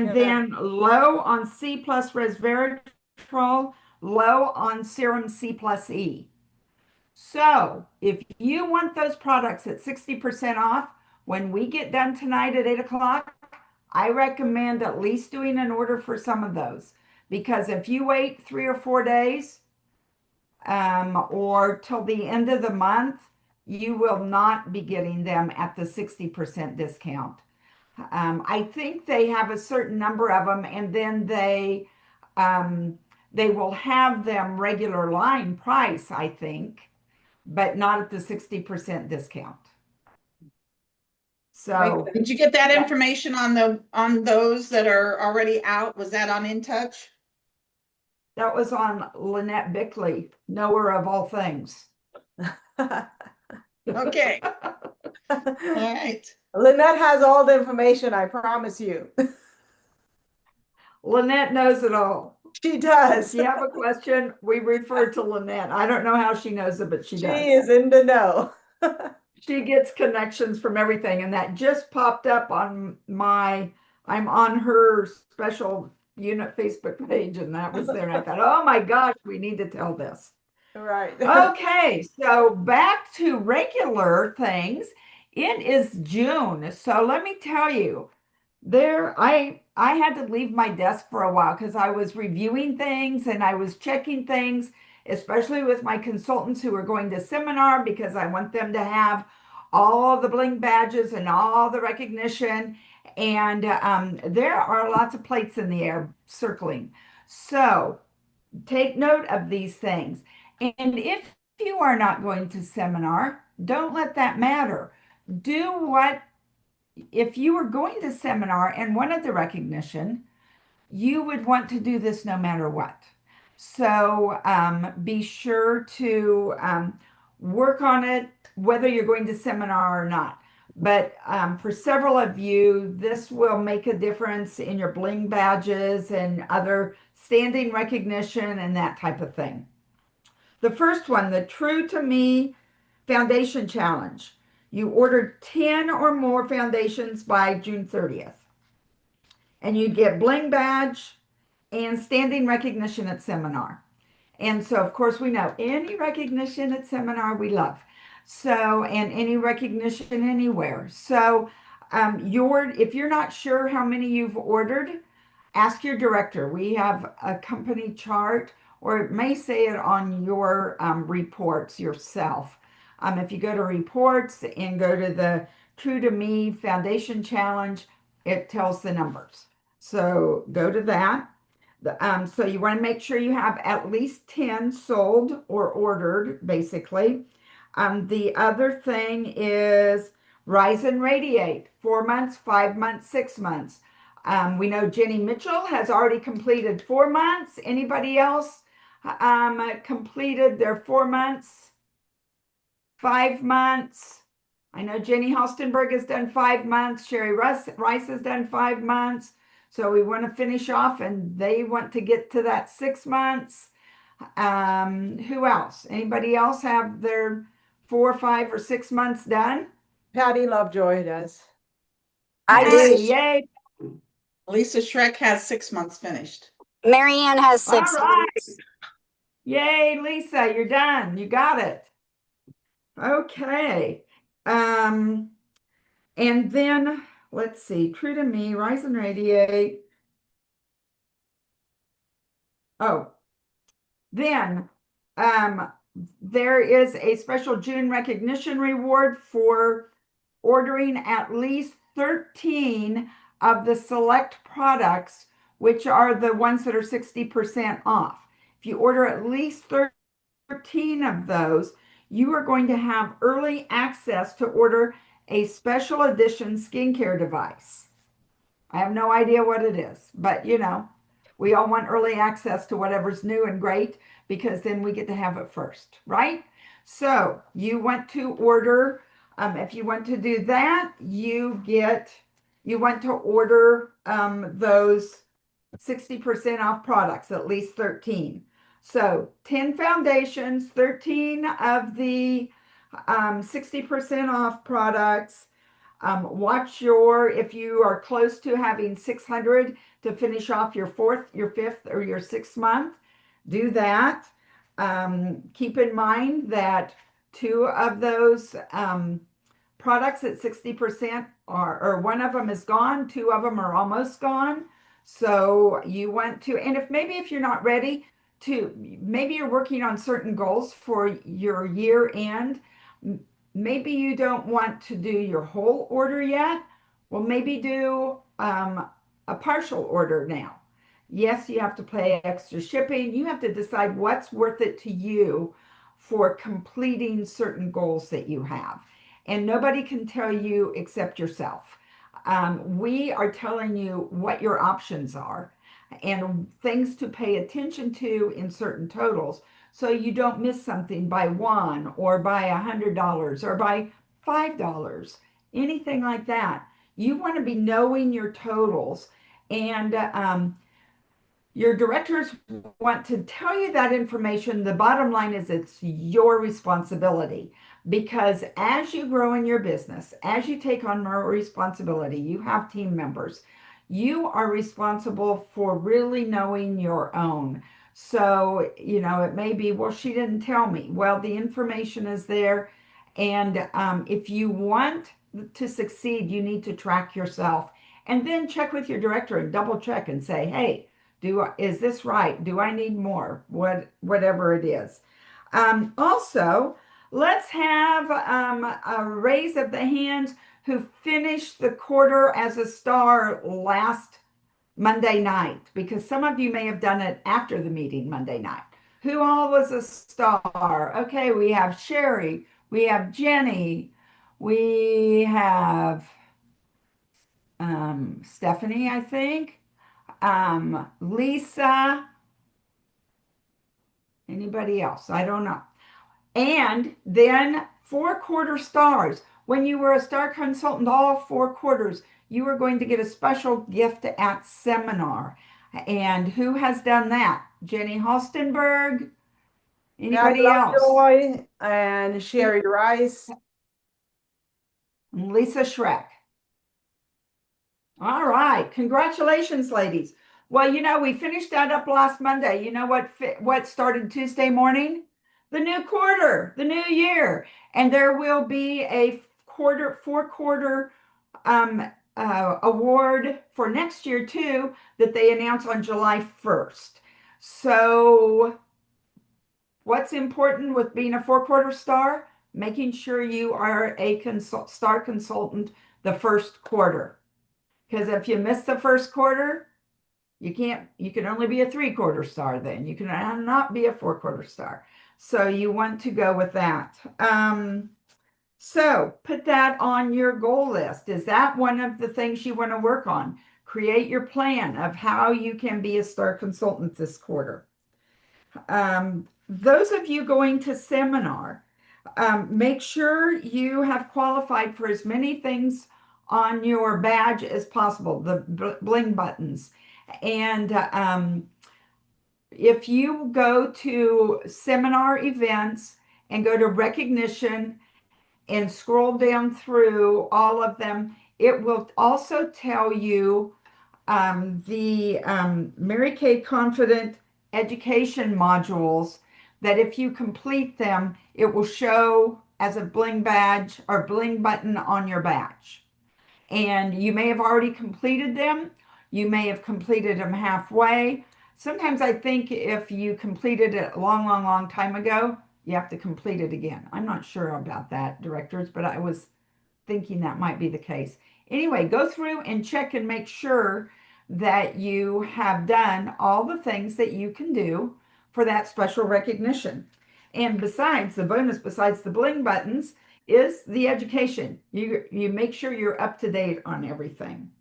Yeah. then low on C plus resveratrol, low on serum C plus E. So if you want those products at 60% off, when we get done tonight at 8 o'clock, I recommend at least doing an order for some of those. Because if you wait 3 or 4 days, or till the end of the month, you will not be getting them at the 60% discount. I think they have a certain number of them, and then they will have them regular line price, I think, but not at the 60% discount. Wait, So Did you get that yeah, information on those that are already out? Was that on In Touch? that was on Lynette Bickley, knower of all things. Okay, all right. Lynette has all the information, I promise you. Lynette knows it all. She If does. you have a question, we refer to Lynette. I don't know how she knows it, but she She does. is in the know. She gets connections from everything, and that just popped up on I'm on her special unit Facebook page, and that was there. And I thought, oh my gosh, we need to tell this. Right. Okay, so back to regular things. It is June, so let me tell you, I had to leave my desk for a while because I was reviewing things and I was checking things, especially with my consultants who are going to seminar, because I want them to have all the bling badges and all the recognition. And there are lots of plates in the air circling. So take note of these things. And if you are not going to seminar, don't let that matter. Do what, if you were going to seminar and wanted the recognition, you would want to do this no matter what. So be sure to work on it, whether you're going to seminar or not. But for several of you, this will make a difference in your bling badges and other standing recognition and that type of thing. The first one, the True to Me Foundation Challenge. You ordered 10 or more foundations by June 30th. And you get bling badge and standing recognition at seminar. And so, of course, we know any recognition at seminar we love. So, and any recognition anywhere. So, if you're not sure how many you've ordered, ask your director. We have a company chart, or it may say it on your reports yourself. If you go to reports and go to the True to Me Foundation Challenge, it tells the numbers. So go to that. So you want to make sure you have at least 10 sold or ordered, basically. The other thing is Rise and Radiate, 4 months, 5 months, 6 months. We know Jenny Mitchell has already completed 4 months. Anybody else completed their 4 months, 5 months? I know Jenny Halstenberg has done 5 months. Sherry Rice has done 5 months. So we want to finish off, and they want to get to that 6 months. Who else? Anybody else have their 4, 5, or 6 months done? Patty Lovejoy does. I Patty, do. yay. Lisa Schreck has 6 months finished. Marianne has All 6 right. months. Yay, Lisa, you're done. You got it. Okay. And then let's see, True to Me, Rise and Radiate. Oh, then there is a special June recognition reward for ordering at least 13 of the select products, which are the ones that are 60% off. If you order at least 13 of those, you are going to have early access to order a special edition skincare device. I have no idea what it is, but we all want early access to whatever's new and great, because then we get to have it first, right? So you want to order, if you want to do that, you want to order those 60% off products, at least 13. So 10 foundations, 13 of the 60% off products, Watch if you are close to having 600 to finish off your fourth, your fifth, or your sixth month, do that. Keep in mind that two of those products at 60% or one of them is gone, two of them are almost gone. So you want to, and if you're not ready to, maybe you're working on certain goals for your year end. Maybe you don't want to do your whole order yet. Well, maybe do a partial order now. Yes, you have to pay extra shipping. You have to decide what's worth it to you for completing certain goals that you have. And nobody can tell you except yourself. We are telling you what your options are and things to pay attention to in certain totals so you don't miss something by one or by $100 or by $5, anything like that. You want to be knowing your totals, and your directors want to tell you that information. The bottom line is it's your responsibility, because as you grow in your business, as you take on more responsibility, you have team members, you are responsible for really knowing your own. So, it may be, well, she didn't tell me. Well, the information is there. And if you want to succeed, you need to track yourself and then check with your director and double check and say, hey, is this right? Do I need more? Whatever it is. Also, let's have a raise of the hands who finished the quarter as a star last Monday night, because some of you may have done it after the meeting Monday night. Who all was a star? Okay, we have Sherry, we have Jenny, we have Stephanie, I think, Lisa, anybody else? I don't know. And then 4-quarter stars. When you were a star consultant all 4 quarters, you were going to get a special gift at seminar. And who has done that? Jenny Halstenberg? Patty Anybody else? Lovejoy and Sherry Rice. And Lisa Schreck. All right. Congratulations, ladies. Well, we finished that up last Monday. You know what started Tuesday morning? The new quarter, the new year. And there will be a 4-quarter award for next year too, that they announce on July 1st. So what's important with being a 4-quarter star? Making sure you are a star consultant the first quarter. Because if you miss the first quarter, you can only be a 3-quarter star then. You can not be a 4-quarter star. So you want to go with that. So put that on your goal list. Is that one of the things you want to work on? Create your plan of how you can be a star consultant this quarter. Those of you going to seminar, make sure you have qualified for as many things on your badge as possible, the bling buttons. And if you go to seminar events and go to recognition and scroll down through all of them, it will also tell you the Mary Kay Confident education modules, that if you complete them, it will show as a bling badge or bling button on your badge. And you may have already completed them. You may have completed them halfway. Sometimes I think if you completed it a long, long, long time ago, you have to complete it again. I'm not sure about that, directors, but I was thinking that might be the case. Anyway, go through and check and make sure that you have done all the things that you can do for that special recognition. And besides, the bonus besides the bling buttons is the education. You make sure you're up to date on everything.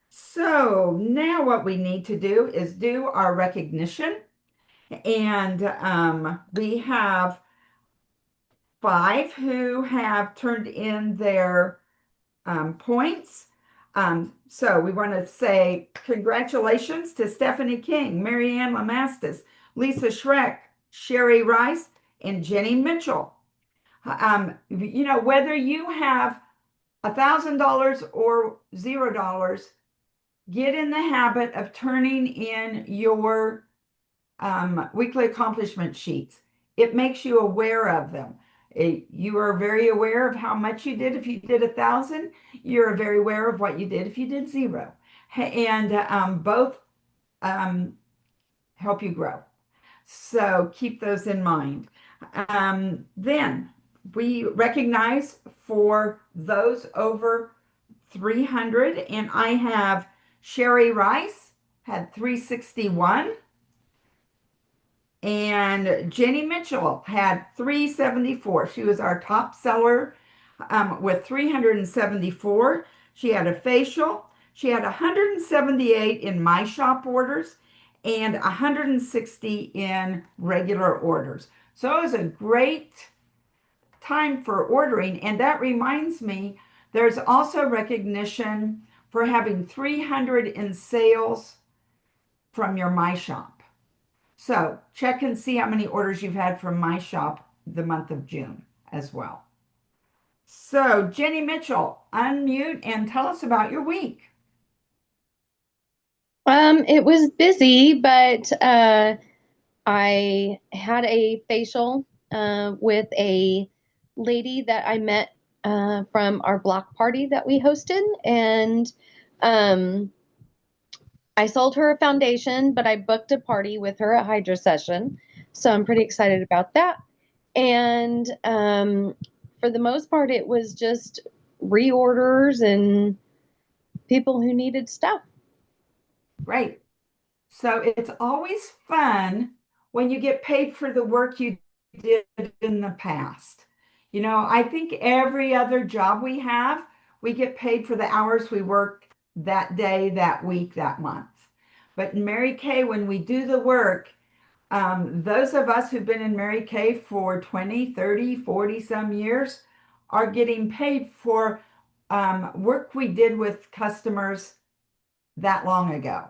So now what we need to do is do our recognition. And we have 5 who have turned in their points. So we want to say congratulations to Stephanie King, Marianne Lamastis, Lisa Schreck, Sherry Rice, and Jenny Mitchell. Whether you have $1,000 or $0, get in the habit of turning in your weekly accomplishment sheets. It makes you aware of them. You are very aware of how much you did. If you did 1,000, you're very aware of what you did if you did 0. And both help you grow. So keep those in mind. Then we recognize for those over 300, and I have Sherry Rice had 361, and Jenny Mitchell had 374. She was our top seller with 374. She had a facial. She had 178 in my shop orders and 160 in regular orders. So it was a great time for ordering. And that reminds me, there's also recognition for having 300 in sales from your My Shop. So check and see how many orders you've had from My Shop the month of June as well. So Jenny Mitchell, unmute and tell us about your week. It was busy, but I had a facial with a lady that I met from our block party that we hosted, and I sold her a foundation, but I booked a party with her, a hydro session, so I'm pretty excited about that. And for the most part, it was just reorders and people who needed stuff. Great. So it's always fun when you get paid for the work you did in the past. You know, I think every other job we have, we get paid for the hours we work that day, that week, that month. But in Mary Kay, when we do the work, those of us who've been in Mary Kay for 20, 30, 40 some years are getting paid for work we did with customers that long ago.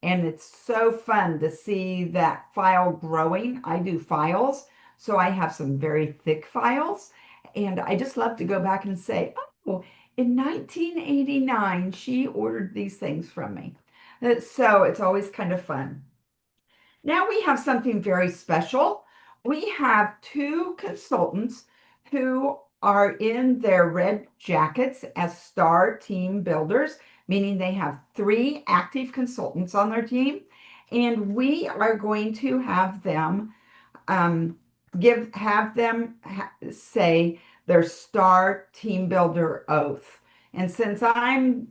And it's so fun to see that file growing. I do files, so I have some very thick files. And I just love to go back and say, oh, in 1989, she ordered these things from me. So it's always kind of fun. Now we have something very special. We have 2 consultants who are in their red jackets as star team builders, meaning they have 3 active consultants on their team. And we are going to have them say their star team builder oath. And since I'm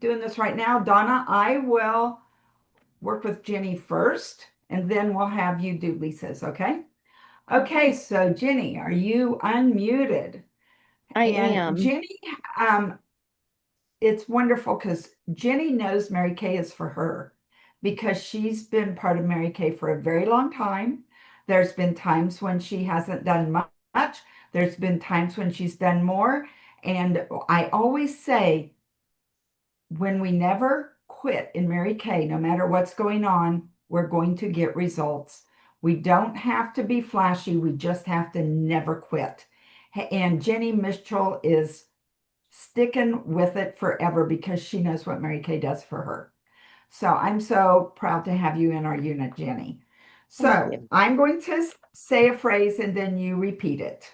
doing this right now, Donna, I will work with Jenny first, and then we'll have you do Lisa's, okay? Okay, so Jenny, are you unmuted? I And am. Jenny, it's wonderful because Jenny knows Mary Kay is for her because she's been part of Mary Kay for a very long time. There's been times when she hasn't done much. There's been times when she's done more. And I always say, when we never quit in Mary Kay, no matter what's going on, we're going to get results. We don't have to be flashy. We just have to never quit. And Jenny Mitchell is sticking with it forever because she knows what Mary Kay does for her. So I'm so proud to have you in our unit, Jenny. So I'm going to say a phrase and then you repeat it.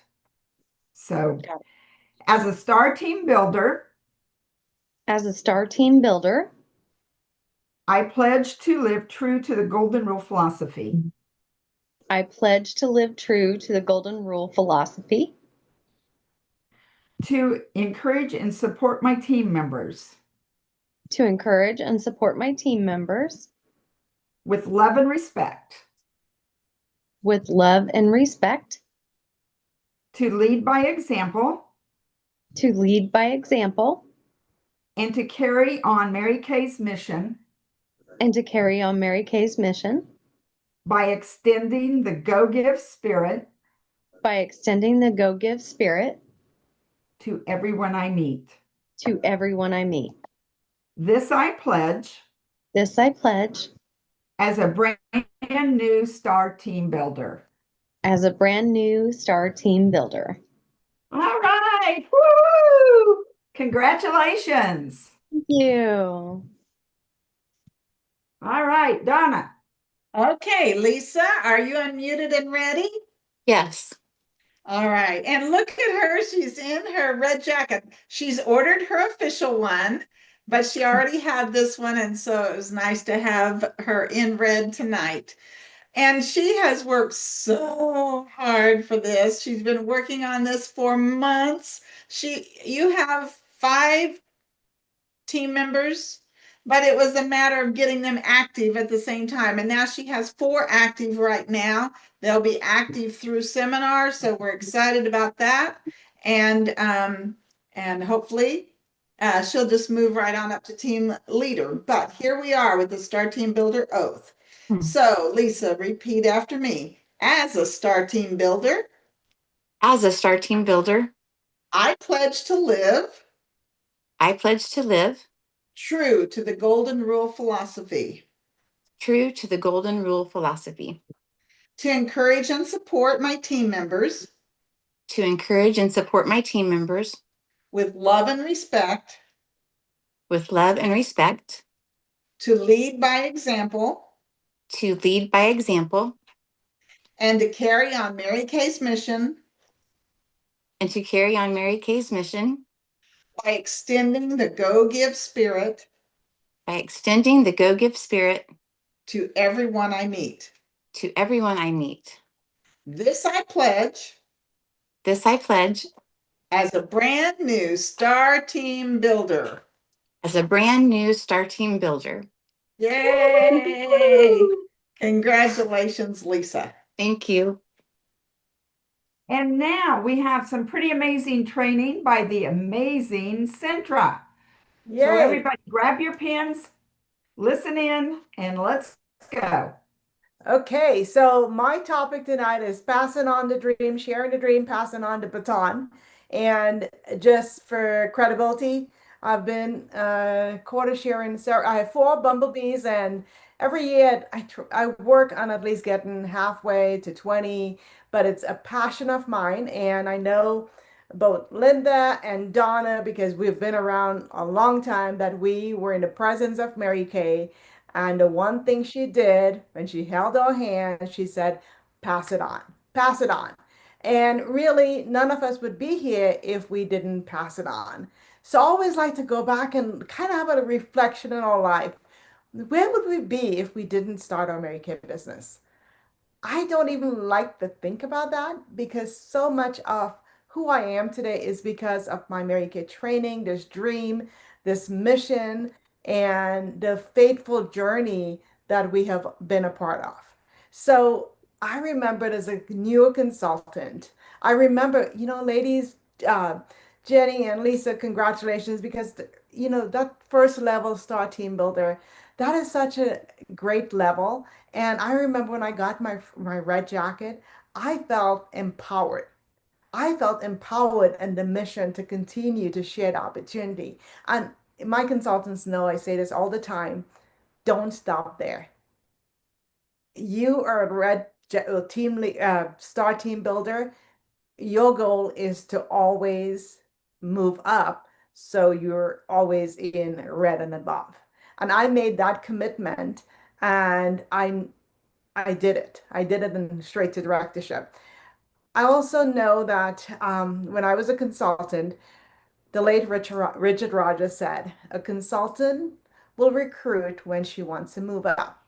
So as a star team builder, I pledge to live true to the Golden Rule philosophy. I pledge to live true to the Golden Rule philosophy. To encourage and support my team members. To encourage and support my team members. With love and respect. With love and respect. To lead by example. To lead by example. And to carry on Mary Kay's mission. And to carry on Mary Kay's mission. By extending the go-give spirit. By extending the go-give spirit. To everyone I meet. To everyone I meet. This I pledge. This I pledge. As a brand new star team builder. As a brand new star team builder. All right. Woo! Congratulations. Thank you. All right, Donna. Okay, Lisa, are you unmuted and ready? Yes. All right. And look at her. She's in her red jacket. She's ordered her official one, but she already had this one. And so it was nice to have her in red tonight. And she has worked so hard for this. She's been working on this for months. You have 5 team members, but it was a matter of getting them active at the same time. And now she has 4 active right now. They'll be active through seminars, so we're excited about that. And hopefully she'll just move right on up to team leader. But here we are with the Star Team Builder oath. So Lisa, repeat after me. As a Star Team Builder, As a Star Team Builder, I pledge to live I pledge to live true to the Golden Rule philosophy, true to the Golden Rule philosophy, to encourage and support my team members to encourage and support my team members with love and respect, with love and respect, to lead by example, to lead by example, and to carry on Mary Kay's mission and to carry on Mary Kay's mission by extending the Go Give spirit by extending the Go Give spirit to everyone I meet. to everyone I meet. This I pledge This I pledge as a brand new Star Team Builder. as a brand new Star Team Builder. Yay! Congratulations, Lisa. Thank you. And now we have some pretty amazing training by the amazing Centra. So Yay. everybody grab your pens, listen in, and let's go. Okay, so my topic tonight is passing on the dream, sharing the dream, passing on the baton. And just for credibility, I've been quota sharing. So I have 4 bumblebees, and every year I work on at least getting halfway to 20, but it's a passion of mine. And I know both Linda and Donna, because we've been around a long time, that we were in the presence of Mary Kay. And the one thing she did when she held our hand, she said, pass it on, pass it on. And really, none of us would be here if we didn't pass it on. So I always like to go back and kind of have a reflection in our life. Where would we be if we didn't start our Mary Kay business? I don't even like to think about that, because so much of who I am today is because of my Mary Kay training, this dream, this mission, and the faithful journey that we have been a part of. So I remembered as a new consultant, I remember, ladies, uh, Jenny and Lisa, congratulations, because, that first level Star Team Builder, that is such a great level. And I remember when I got my red jacket, I felt empowered. I felt empowered in the mission to continue to share the opportunity. And my consultants know I say this all the time, don't stop there. You are a Star Team Builder. Your goal is to always move up, so you're always in red and above. And I made that commitment, and I did it. I did it in straight to directorship. I also know that when I was a consultant, the late Richard Rogers said, a consultant will recruit when she wants to move up.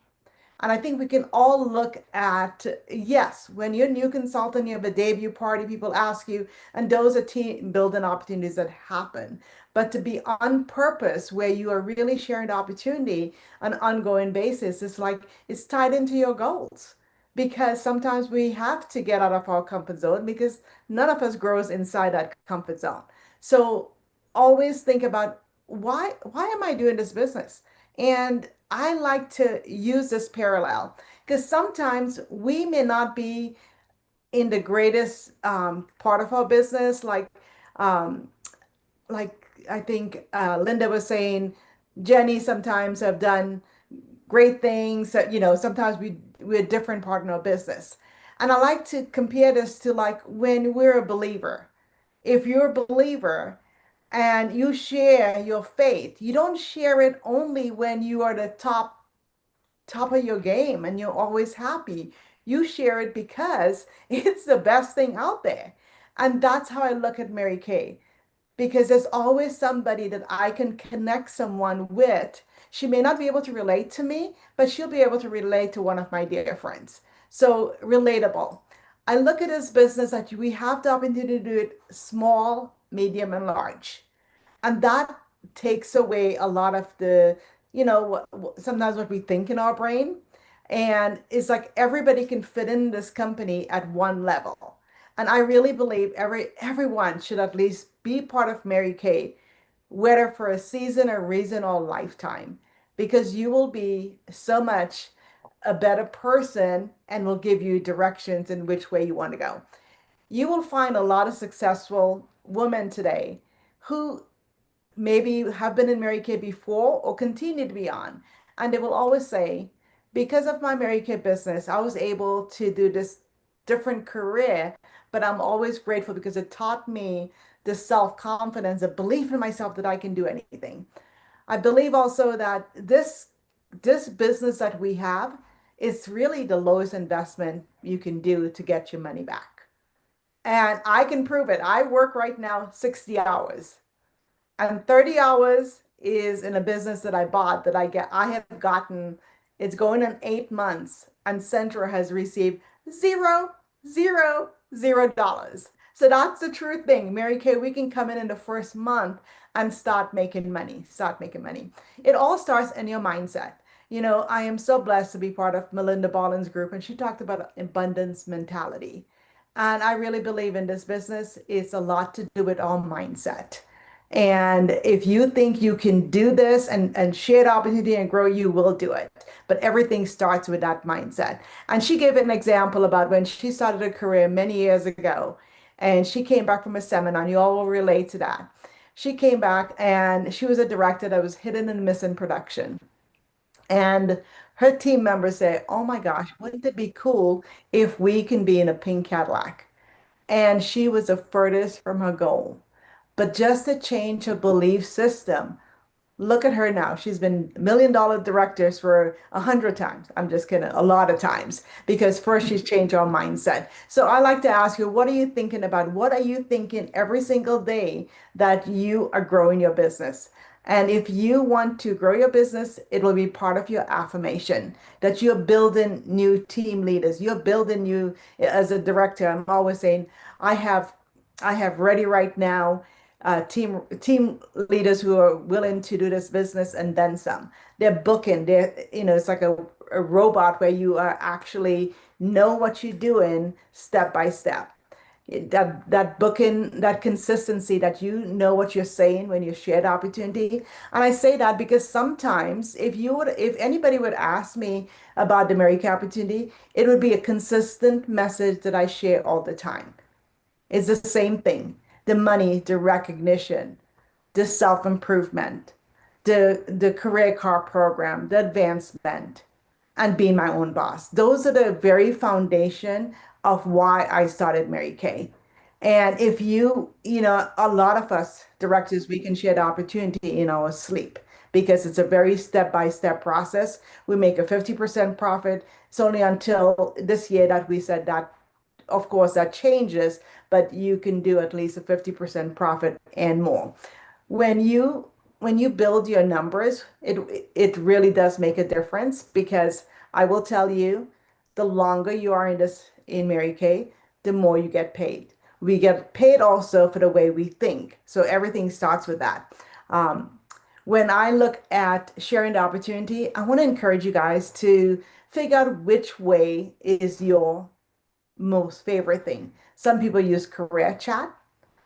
And I think we can all look at, yes, when you're a new consultant, you have a debut party, people ask you, and those are team building opportunities that happen. But to be on purpose, where you are really sharing the opportunity on an ongoing basis, it's like it's tied into your goals. Because sometimes we have to get out of our comfort zone, because none of us grows inside that comfort zone. So always think about, why am I doing this business? And I like to use this parallel, because sometimes we may not be in the greatest part of our business, um, like I think Linda was saying, Jenny sometimes have done great things. Sometimes we're a different part in our business, and I like to compare this to like when we're a believer. If you're a believer, and you share your faith. You don't share it only when you are the top of your game and you're always happy. You share it because it's the best thing out there. And that's how I look at Mary Kay, because there's always somebody that I can connect someone with. She may not be able to relate to me, but she'll be able to relate to one of my dear friends. So relatable. I look at this business that we have the opportunity to do it small, medium, and large. And that takes away a lot of the, sometimes what we think in our brain. And it's like everybody can fit in this company at one level. And I really believe everyone should at least be part of Mary Kay, whether for a season, a reason, or a lifetime, because you will be so much a better person and will give you directions in which way you want to go. You will find a lot of successful women today who maybe have been in Mary Kay before or continue to be on. And they will always say, because of my Mary Kay business, I was able to do this different career, but I'm always grateful because it taught me the self-confidence, the belief in myself that I can do anything. I believe also that this business that we have is really the lowest investment you can do to get your money back. And I can prove it. I work right now 60 hours. And 30 hours is in a business that I bought that I have gotten, it's going on 8 months, and Centra has received zero, zero, $0. So that's the true thing. Mary Kay, we can come in the first month and start making money, start making money. It all starts in your mindset. I am so blessed to be part of Melinda Ballin's group, and she talked about abundance mentality. And I really believe in this business. It's a lot to do with our mindset. And if you think you can do this and share the opportunity and grow, you will do it. But everything starts with that mindset. And she gave an example about when she started a career many years ago. And she came back from a seminar, and you all will relate to that. She came back and she was a director that was hidden and missing production. And her team members say, "Oh my gosh, wouldn't it be cool if we can be in a pink Cadillac?" And she was the furthest from her goal. But just to change her belief system, look at her now. She's been $1 million directors for 100 times. I'm just kidding, a lot of times, because first she's changed her mindset. So I like to ask you, what are you thinking about? What are you thinking every single day that you are growing your business? And if you want to grow your business, it will be part of your affirmation that you're building new team leaders. You're building new, as a director, I'm always saying, I have I have ready right now team leaders who are willing to do this business and then some. They're booking. It's like a robot where you are actually know what you're doing step by step. That booking, that consistency, that you know what you're saying when you share the opportunity. And I say that because sometimes if anybody would ask me about the Mary Kay opportunity, it would be a consistent message that I share all the time. It's the same thing. The money, the recognition, the self-improvement, the career car program, the advancement, and being my own boss. Those are the very foundation of why I started Mary Kay. And if a lot of us directors, we can share the opportunity in our sleep because it's a very step-by-step process. We make a 50% profit. It's only until this year that we said that, of course, that changes, but you can do at least a 50% profit and more. When you build your numbers, it really does make a difference because I will tell you, the longer you are in Mary Kay, the more you get paid. We get paid also for the way we think. So everything starts with that. Um, when I look at sharing the opportunity, I want to encourage you guys to figure out which way is your most favorite thing. Some people use career chat.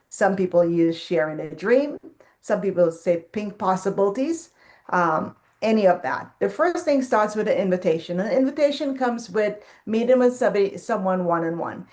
Some people use sharing a dream. Some people say pink possibilities. Um, any of that. The first thing starts with an invitation. An invitation comes with meeting with someone one-on-one.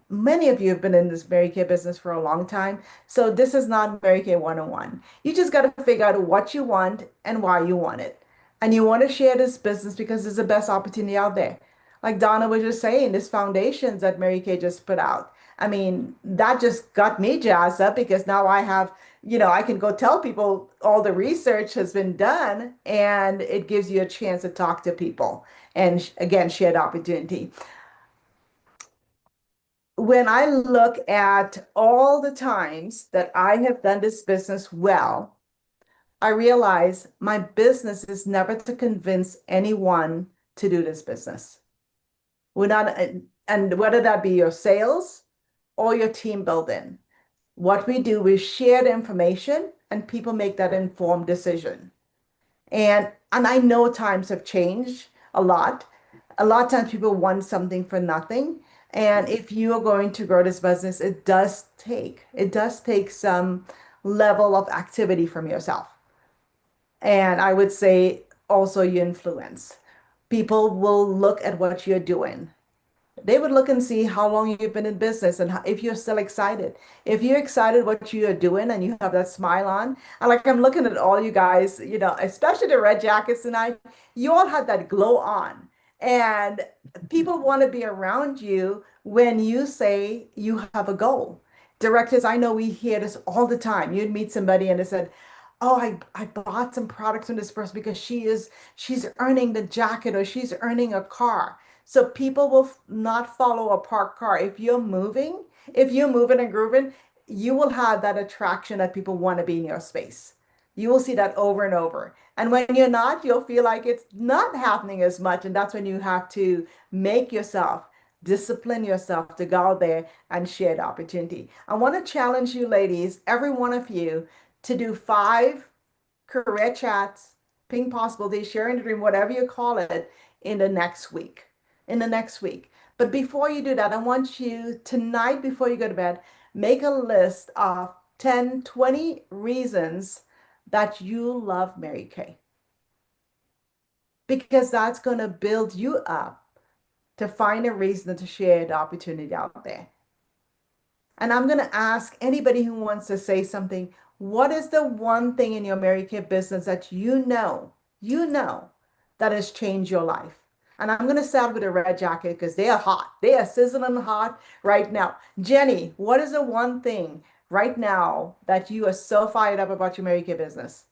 Many of you have been in this Mary Kay business for a long time. So this is not Mary Kay one-on-one. You just got to figure out what you want and why you want it. And you want to share this business because it's the best opportunity out there. Like Donna was just saying, this foundations that Mary Kay just put out. I mean, that just got me jazzed up because now I have, I can go tell people all the research has been done and it gives you a chance to talk to people and again, shared opportunity. When I look at all the times that I have done this business well, I realize my business is never to convince anyone to do this business. We're not, and whether that be your sales or your team building, what we do is share the information and people make that informed decision. And I know times have changed a lot. A lot of times people want something for nothing. And if you are going to grow this business, it does take some level of activity from yourself. And I would say also your influence. People will look at what you're doing. They would look and see how long you've been in business and if you're still excited. If you're excited what you are doing and you have that smile on, and like I'm looking at all you guys, especially the red jackets tonight, you all had that glow on. And people want to be around you when you say you have a goal. Directors, I know we hear this all the time. You'd meet somebody and they said, "Oh, I bought some products from this person because she's earning the jacket or she's earning a car." So people will not follow a parked car. If you're moving and grooving, you will have that attraction that people want to be in your space. You will see that over and over. And when you're not, you'll feel like it's not happening as much. And that's when you have to make yourself, discipline yourself to go out there and share the opportunity. I want to challenge you, ladies, every one of you, to do 5 career chats, ping possibilities, sharing the dream, whatever you call it, in the next week. In the next week. But before you do that, I want you tonight, before you go to bed, make a list of 10, 20 reasons that you love Mary Kay. Because that's going to build you up to find a reason to share the opportunity out there. And I'm going to ask anybody who wants to say something, what is the one thing in your Mary Kay business that you know that has changed your life? And I'm going to start with a red jacket because they are hot. They are sizzling hot right now. Jenny, what is the one thing right now that you are so fired up about your Mary Kay business?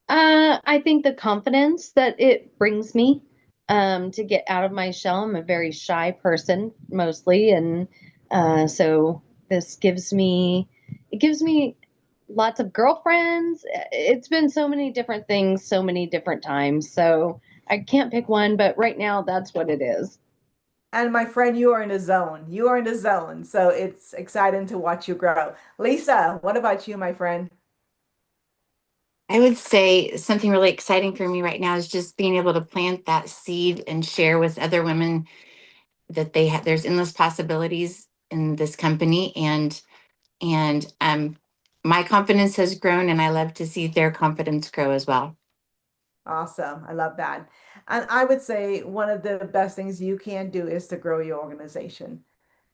I think the confidence that it brings me to get out of my shell. I'm a very shy person mostly, and so this gives me lots of girlfriends. It's been so many different things, so many different times. So I can't pick one, but right now that's what it is. And my friend, you are in a zone. You are in a zone. So it's exciting to watch you grow. Lisa, what about you, my friend? I would say something really exciting for me right now is just being able to plant that seed and share with other women that there's endless possibilities in this company, and my confidence has grown, and I love to see their confidence grow as well. Awesome. I love that. And I would say one of the best things you can do is to grow your organization.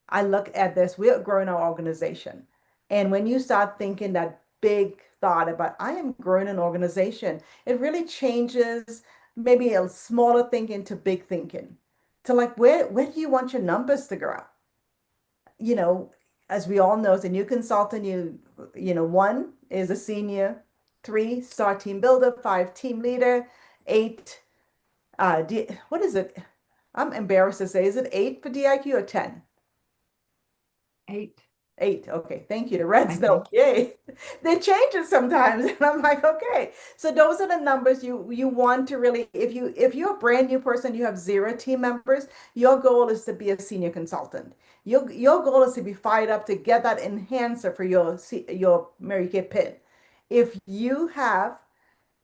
I look at this, we're growing our organization. And when you start thinking that big thought about, I am growing an organization, it really changes maybe a smaller thinking to big thinking. To like, where do you want your numbers to grow? You know, as we all know, as a new consultant, one is a senior, 3 star team builder, 5 team leader, 8, what is it? I'm embarrassed to say, is it 8 for DIQ or 10? 8, 8. Okay, thank you. The I Reds know. think. Yay. They change it sometimes. And I'm like, okay. So those are the numbers you want to really, if you're a brand new person, you have 0 team members, your goal is to be a senior consultant. Your goal is to be fired up to get that enhancer for your Mary Kay pin. If you have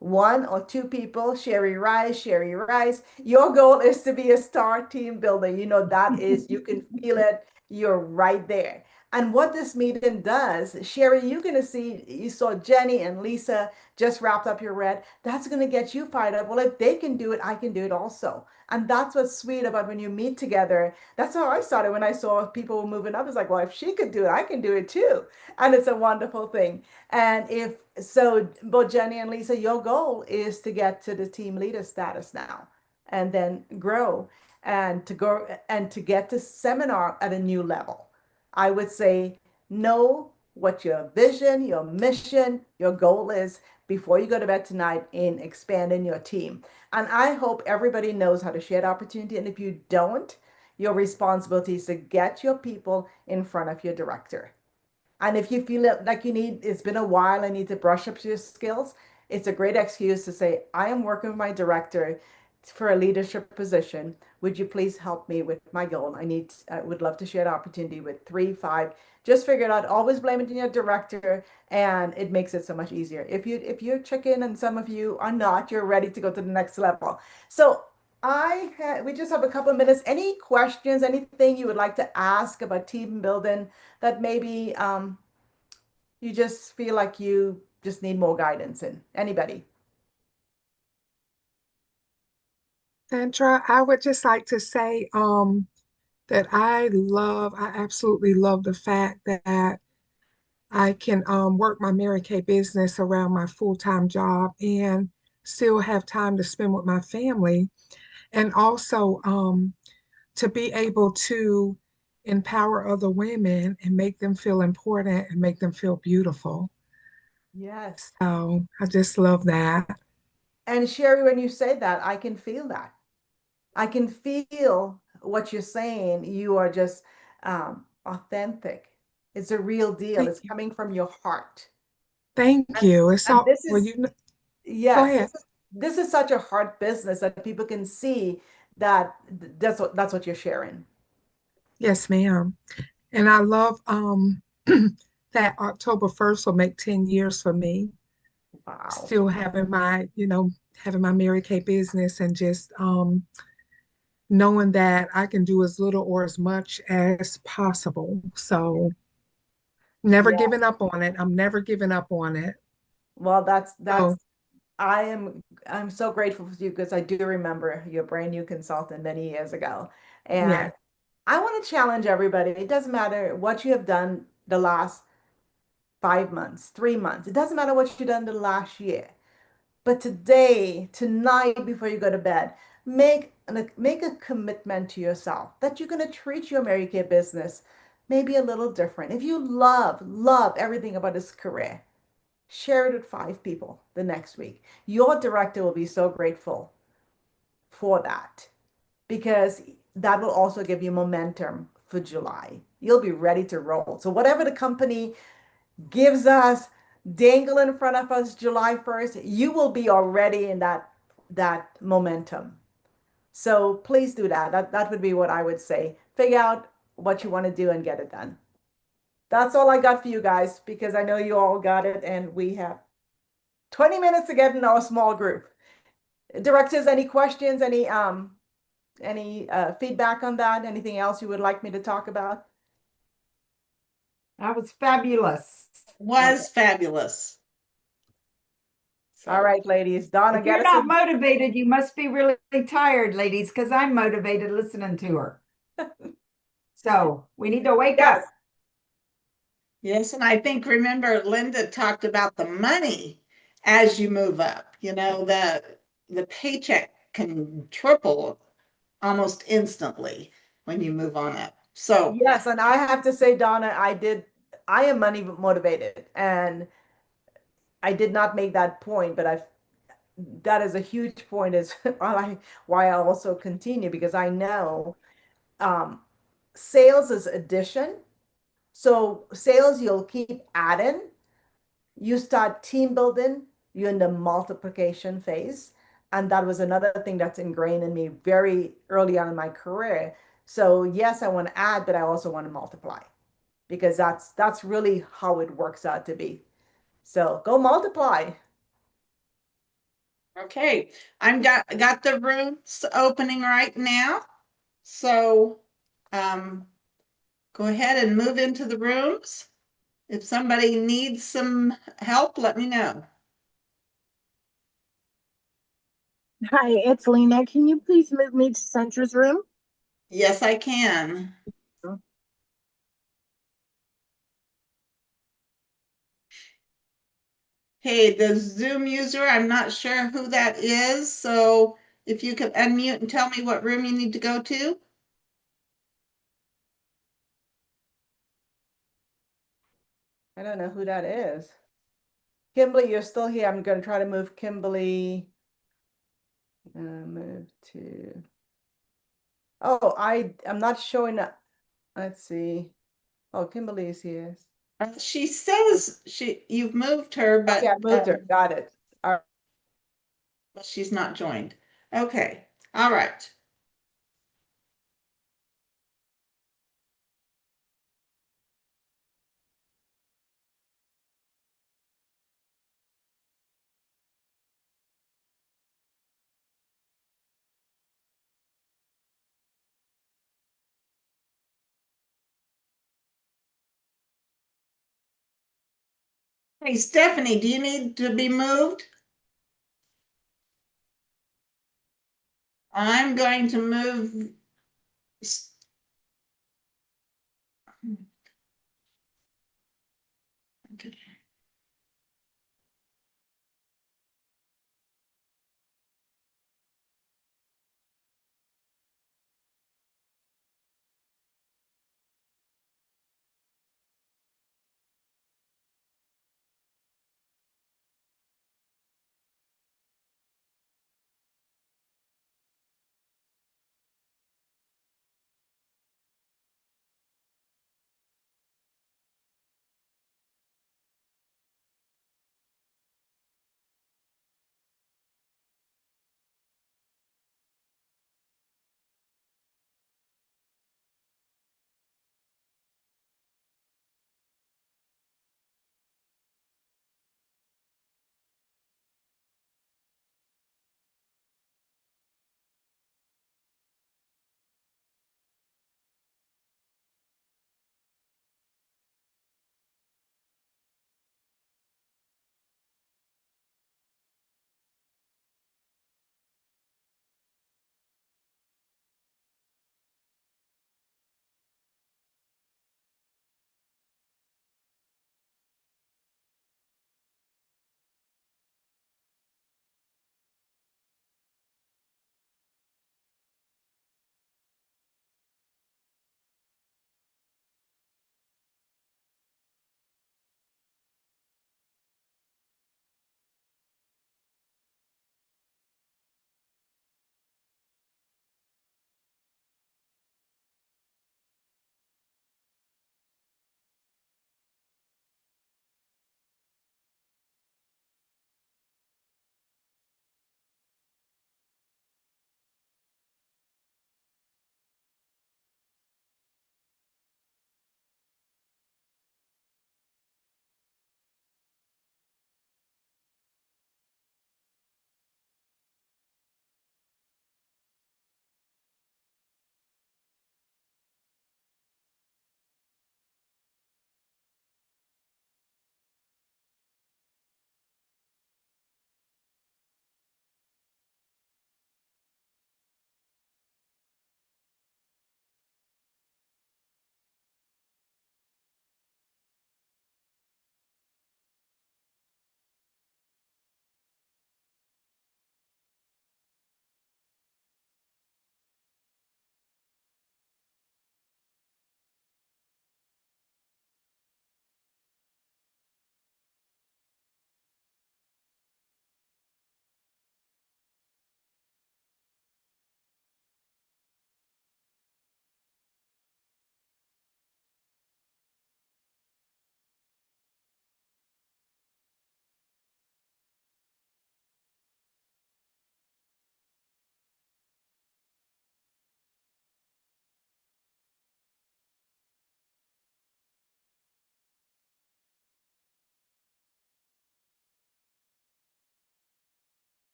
1 or 2 people, Sherry Rice. Your goal is to be a star team builder. That is, you can feel it. You're right there. And what this meeting does, Sherry, you're going to see, you saw Jenny and Lisa just wrapped up your red. That's going to get you fired up. Well, if they can do it, I can do it also. And that's what's sweet about when you meet together. That's how I started when I saw people were moving up. It's like, well, if she could do it, I can do it too. And it's a wonderful thing. And if so, both Jenny and Lisa, your goal is to get to the team leader status now. and then grow and to go and to get to seminar at a new level. I would say know what your vision, your mission, your goal is before you go to bed tonight in expanding your team. And I hope everybody knows how to share the opportunity. And if you don't, your responsibility is to get your people in front of your director. And if you feel like you need, it's been a while, I need to brush up your skills, it's a great excuse to say, I am working with my director for a leadership position. Would you please help me with my goal? I would love to share the opportunity with three, five. Just figure it out. Always blame it on your director, and it makes it so much easier. If you're chicken and some of you are not, you're ready to go to the next level. So we just have a couple of minutes. Any questions, anything you would like to ask about team building that maybe you just feel like you just need more guidance in? Anybody? Sandra, I would just like to say that I absolutely love the fact that I can work my Mary Kay business around my full-time job and still have time to spend with my family. And also to be able to empower other women and make them feel important and make them feel beautiful. Yes. So I just love that. And Sherry, when you say that, I can feel that. I can feel what you're saying. You are just authentic. It's a real deal. Thank It's you. coming from your heart. Thank And, you. It's and all, this well, is, go yes, ahead. this is such a heart business that people can see that that's what you're sharing. Yes, ma'am. And I love that October 1st will make 10 years for me. Wow. Still having my Mary Kay business and just knowing that I can do as little or as much as possible. So never Yeah. giving up on it. I'm never giving up on it. Well, that's So I'm so grateful for you because I do remember you're a brand new consultant many years ago. And yes, I want to challenge everybody. It doesn't matter what you have done the last 5 months, 3 months. It doesn't matter what you've done the last year. But today, tonight, before you go to bed, make a commitment to yourself that you're going to treat your Mary Kay business maybe a little different. If you love everything about this career, share it with 5 people the next week. Your director will be so grateful for that because that will also give you momentum for July. You'll be ready to roll. So whatever the company gives us dangle in front of us July 1st, you will be already in that momentum. So please do that. That would be what I would say. Figure out what you want to do and get it done. That's all I got for you guys because I know you all got it and we have 20 minutes to get in our small group. Directors, any questions, any feedback on that? Anything else you would like me to talk about? That was fabulous. Okay. Was fabulous. All So, right, ladies. Donna, If get you're us not in. motivated, you must be really tired, ladies, because I'm motivated listening to her. So we need to wake Yes. up. yes, and I think remember Linda talked about the money as you move up. The paycheck can triple almost instantly when you move on up. So, Yes, and I have to say, Donna, I am money motivated, and I did not make that point, but that is a huge point is why I also continue because I know um, sales is addition. So sales, you'll keep adding. You start team building, you're in the multiplication phase. And that was another thing that's ingrained in me very early on in my career. So yes, I want to add, but I also want to multiply because that's really how it works out to be. So go multiply. okay, got the rooms opening right now. So, um, go ahead and move into the rooms. If somebody needs some help, let me know. Hi, it's Lena. Can you please move me to Sandra's room? Yes, I can. Hey, the Zoom user, I'm not sure who that is, so If you could unmute and tell me what room you need to go to. I don't know who that is. Kimberly, you're still here. I'm going to try to move Kimberly. Move to. Oh, I'm not showing up. Let's see. Oh, Kimberly is here. She says you've moved her, but Okay, I moved her. Got it. All right. she's not joined. Okay. All right. Hey, Stephanie, do you need to be moved? I'm going to move